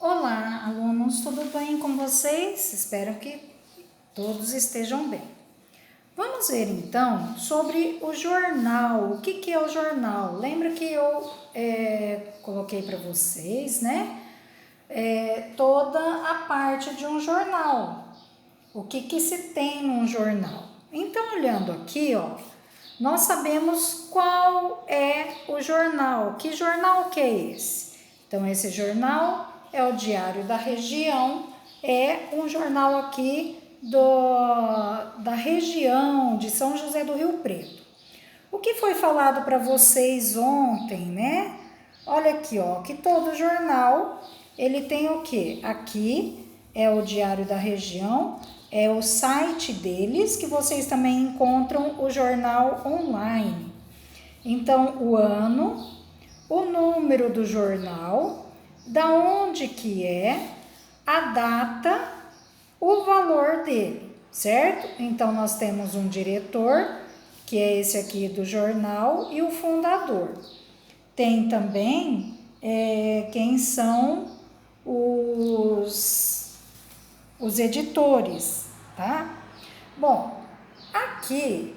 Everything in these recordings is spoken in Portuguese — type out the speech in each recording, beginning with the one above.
Olá, alunos, tudo bem com vocês? Espero que todos estejam bem. Vamos ver então sobre o jornal. O que é o jornal? Lembra que eu coloquei para vocês, né? Toda a parte de um jornal. O que se tem num jornal? Então, olhando aqui, ó, nós sabemos qual é o jornal. Que jornal que é esse? Então, esse jornal é o Diário da Região, é um jornal aqui da região de São José do Rio Preto. O que foi falado para vocês ontem, né? Olha aqui, ó, que todo jornal, ele tem o quê? Aqui é o Diário da Região, é o site deles, que vocês também encontram o jornal online. Então, o ano, o número do jornal, da onde que é, a data, o valor dele, certo? Então, nós temos um diretor, que é esse aqui do jornal, e o fundador. Tem também quem são os editores, tá? Bom, aqui,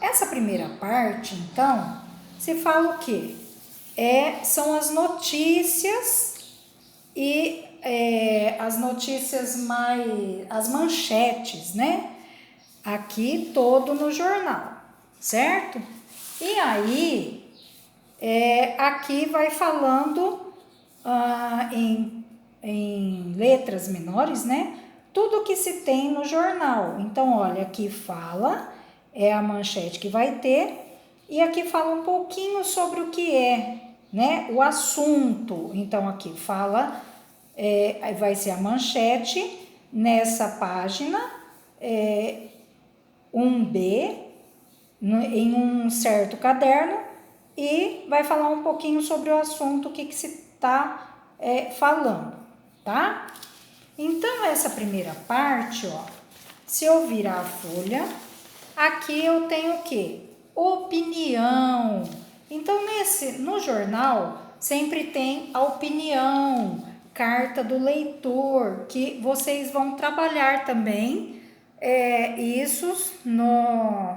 essa primeira parte, então, se fala o quê? São as notícias e as notícias as manchetes, né? Aqui todo no jornal, certo? E aí, aqui vai falando em letras menores, né? Tudo que se tem no jornal. Então, olha, aqui fala, é a manchete que vai ter, e aqui fala um pouquinho sobre o que né? O assunto. Então, aqui fala, vai ser a manchete nessa página, 1B, em um certo caderno, e vai falar um pouquinho sobre o assunto, o que se está falando, tá? Então, essa primeira parte, ó, se eu virar a folha, aqui eu tenho o quê? Opinião. Então, no jornal, sempre tem a opinião, carta do leitor, que vocês vão trabalhar também isso no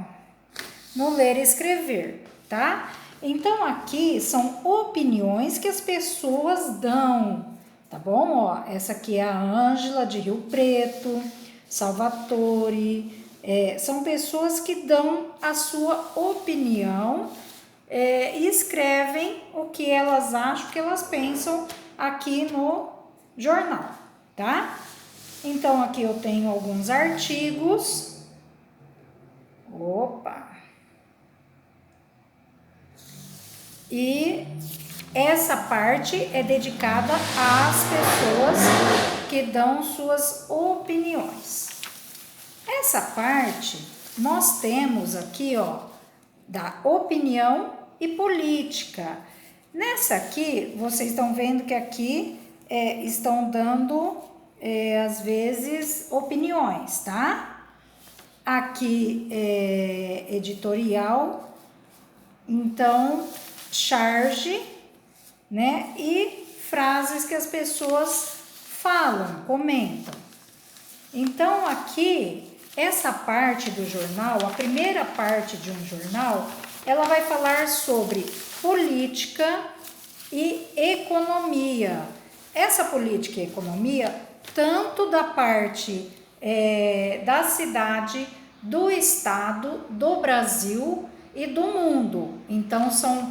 ler e escrever, tá? Então, aqui são opiniões que as pessoas dão, tá bom? Ó, essa aqui é a Ângela de Rio Preto, Salvatore, são pessoas que dão a sua opinião e escrevem o que elas acham, o que elas pensam aqui no jornal, tá? Então, aqui eu tenho alguns artigos. E essa parte é dedicada às pessoas que dão suas opiniões. Essa parte nós temos aqui, ó, da opinião e política. Nessa aqui, vocês estão vendo que aqui estão dando, às vezes, opiniões, tá? Aqui é editorial, então, charge, né? E frases que as pessoas falam, comentam. Então, aqui, essa parte do jornal, a primeira parte de um jornal, ela vai falar sobre política e economia. Essa política e economia, tanto da parte da cidade, do estado, do Brasil e do mundo. Então, são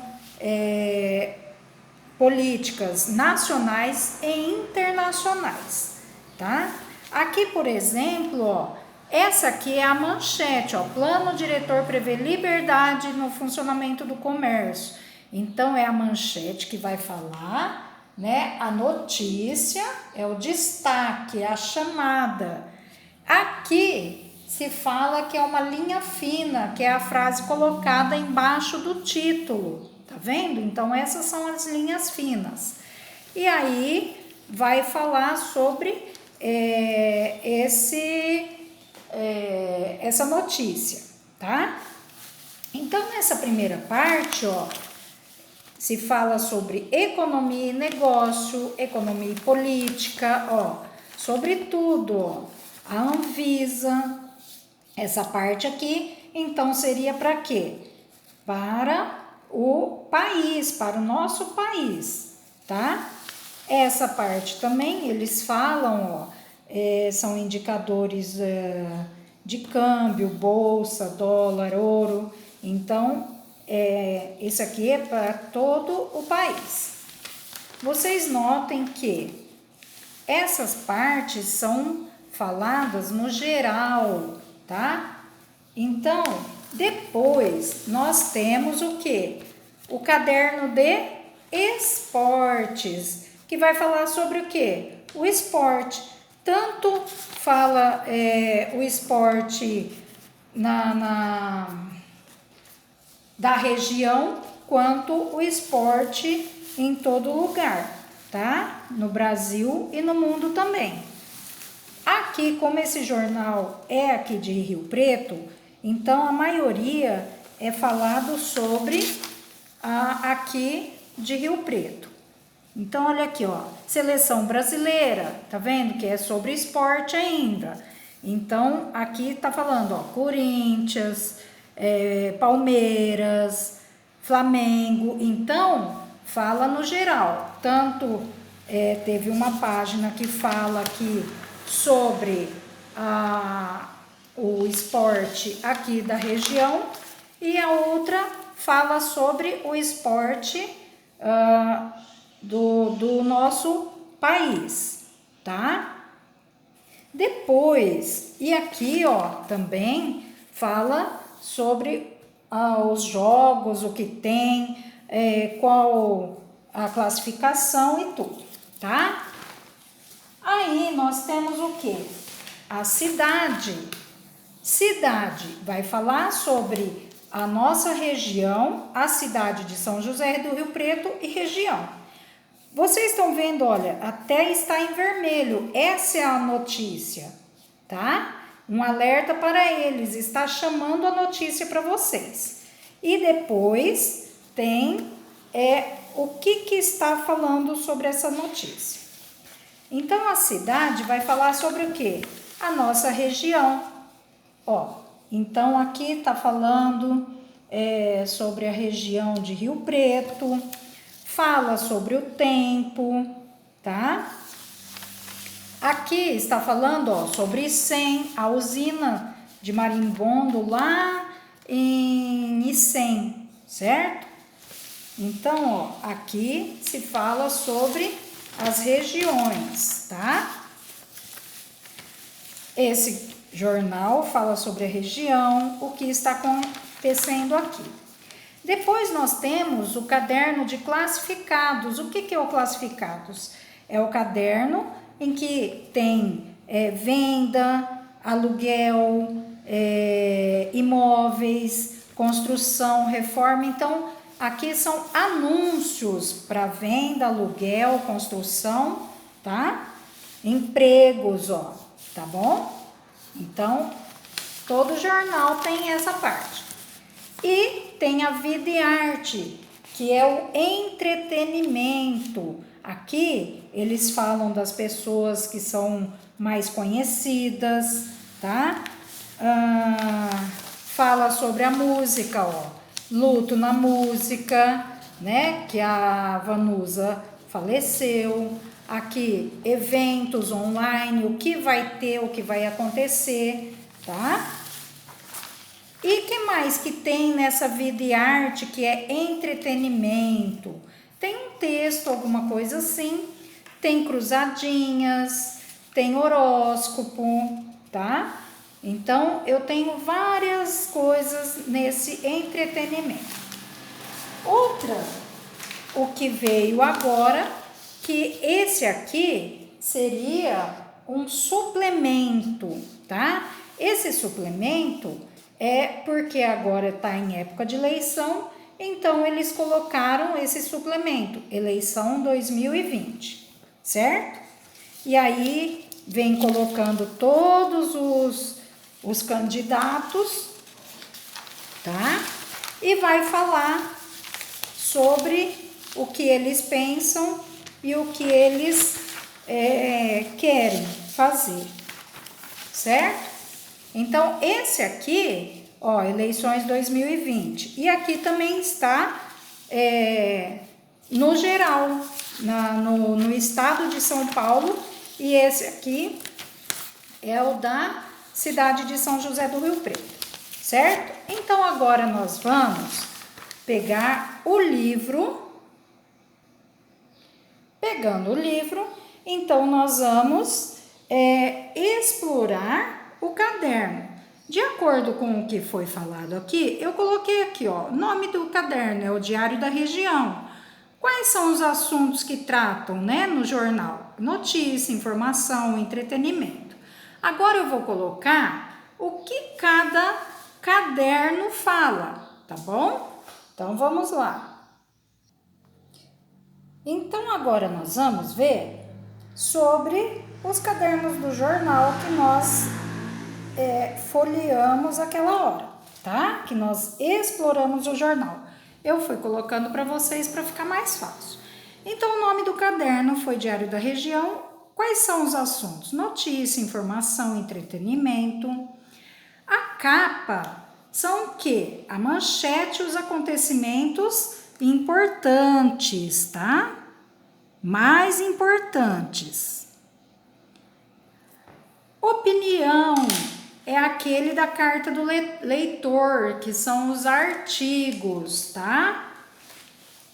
políticas nacionais e internacionais, tá? Aqui, por exemplo, ó, essa aqui é a manchete, ó, Plano Diretor prevê liberdade no funcionamento do comércio. Então, é a manchete que vai falar, né? A notícia é o destaque, é a chamada. Aqui se fala que é uma linha fina, que é a frase colocada embaixo do título, tá vendo? Então, essas são as linhas finas. E aí, vai falar sobre essa notícia, tá? Então, nessa primeira parte, ó, se fala sobre economia e negócio, economia e política, ó, sobre tudo, ó. A Anvisa, essa parte aqui, então seria para quê? Para o país, para o nosso país, tá? Essa parte também eles falam, ó, são indicadores de câmbio, bolsa, dólar, ouro. Então, esse aqui é para todo o país. Vocês notem que essas partes são faladas no geral, tá? Então, depois nós temos o quê? O caderno de esportes, que vai falar sobre o quê? O esporte. Tanto fala o esporte da região, quanto o esporte em todo lugar, tá? No Brasil e no mundo também. Aqui, como esse jornal é aqui de Rio Preto, então a maioria é falado sobre aqui de Rio Preto. Então, olha aqui, ó, seleção brasileira, tá vendo que é sobre esporte ainda. Então, aqui tá falando, ó, Corinthians, Palmeiras, Flamengo. Então, fala no geral. Tanto teve uma página que fala aqui sobre o esporte aqui da região e a outra fala sobre o esporte do nosso país, tá? Depois, e aqui, ó, também fala sobre os jogos, o que tem, qual a classificação e tudo, tá? Aí nós temos o que? A cidade. Cidade vai falar sobre a nossa região, a cidade de São José do Rio Preto e região. Vocês estão vendo, olha, até está em vermelho. Essa é a notícia, tá? Um alerta para eles, está chamando a notícia para vocês. E depois tem o que está falando sobre essa notícia. Então, a cidade vai falar sobre o quê? A nossa região. Ó, então, aqui está falando sobre a região de Rio Preto, fala sobre o tempo, tá? Aqui está falando, ó, sobre Icém, a usina de marimbondo lá em Icém, certo? Então, ó, aqui se fala sobre as regiões, tá? Esse jornal fala sobre a região, o que está acontecendo aqui. Depois nós temos o caderno de classificados. O que é o classificados? É o caderno em que tem venda, aluguel, imóveis, construção, reforma. Então, aqui são anúncios para venda, aluguel, construção, tá? Empregos, ó, tá bom? Então, todo jornal tem essa parte. E tem a vida e arte, que é o entretenimento. Aqui eles falam das pessoas que são mais conhecidas, tá? Fala sobre a música, ó. Luto na música, né? Que a Vanusa faleceu. Aqui, eventos online, o que vai ter, o que vai acontecer, tá? E que mais que tem nessa vida e arte que é entretenimento? Tem um texto, alguma coisa assim, tem cruzadinhas, tem horóscopo, tá? Então, eu tenho várias coisas nesse entretenimento. Outra, o que veio agora, que esse aqui seria um suplemento, tá? Esse suplemento é porque agora está em época de eleição, então eles colocaram esse suplemento, eleição 2020, certo? E aí vem colocando todos os candidatos, tá? E vai falar sobre o que eles pensam e o que eles querem fazer, certo? Então, esse aqui, ó, eleições 2020. E aqui também está no geral, no estado de São Paulo. E esse aqui é o da cidade de São José do Rio Preto, certo? Então, agora nós vamos pegar o livro. Pegando o livro, então nós vamos explorar o caderno. De acordo com o que foi falado aqui, eu coloquei aqui, ó, nome do caderno é o Diário da Região. Quais são os assuntos que tratam, né, no jornal? Notícia, informação, entretenimento. Agora eu vou colocar o que cada caderno fala, tá bom? Então vamos lá. Então agora nós vamos ver sobre os cadernos do jornal que nós folheamos aquela hora, tá? Que nós exploramos o jornal. Eu fui colocando para vocês para ficar mais fácil. Então o nome do caderno foi Diário da Região. Quais são os assuntos? Notícia, informação, entretenimento. A capa são o quê? A manchete e os acontecimentos importantes, tá? Mais importantes. Opinião é aquele da carta do leitor, que são os artigos, tá?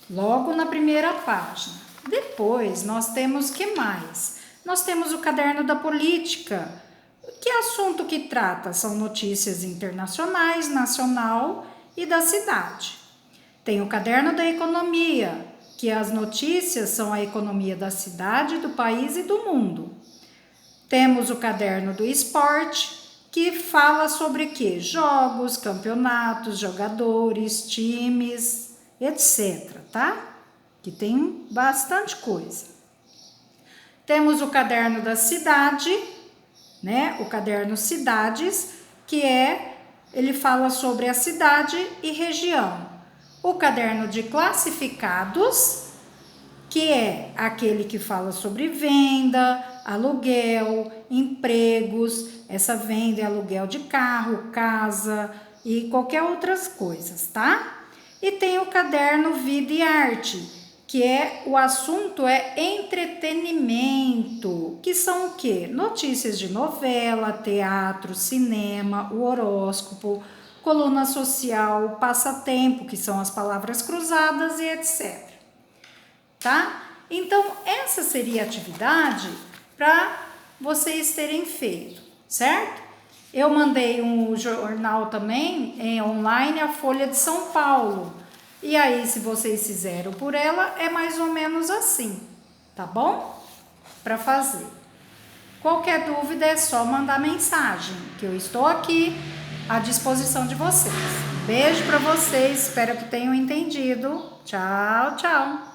Logo na primeira página. Depois nós temos que mais? Nós temos o caderno da política. Que assunto que trata? São notícias internacionais, nacional e da cidade. Tem o caderno da economia, que as notícias são a economia da cidade, do país e do mundo. Temos o caderno do esporte, que fala sobre quê? Jogos, campeonatos, jogadores, times, etc, tá? Que tem bastante coisa. Temos o caderno da cidade, né? O caderno Cidades, que ele fala sobre a cidade e região. O caderno de classificados, que é aquele que fala sobre venda, aluguel, empregos, essa venda e aluguel de carro, casa e qualquer outras coisas, tá? E tem o caderno Vida e Arte, que o assunto é entretenimento, que são o quê? Notícias de novela, teatro, cinema, o horóscopo, coluna social, passatempo, que são as palavras cruzadas e etc. Tá? Então, essa seria a atividade para vocês terem feito, certo? Eu mandei um jornal também online, a Folha de São Paulo. E aí, se vocês fizeram por ela, é mais ou menos assim, tá bom? Para fazer. Qualquer dúvida é só mandar mensagem, que eu estou aqui à disposição de vocês. Beijo para vocês, espero que tenham entendido. Tchau, tchau!